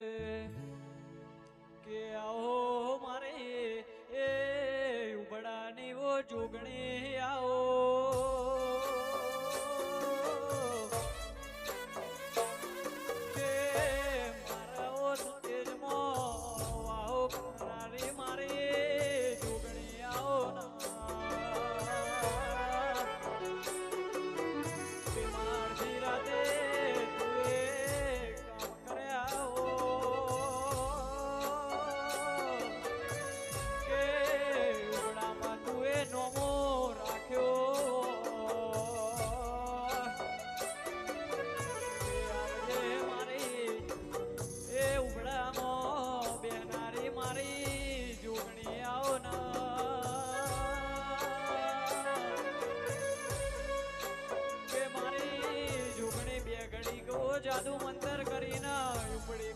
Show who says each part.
Speaker 1: કે આવો મારે એ ઉબડાની ઓ જોગણી આવો કે મારા ઓ તેજમાં વાહો કરનારી મારી જોગણી આવો ના બીમાર થી રાતે નોમો રાખ્યો આવજે મારી એ ઉબડામાં બેનારી મારી જોગણી આવો કે મારી જોગણી બે ઘડી ગો જાદુ મંતર કરીને ઉપડી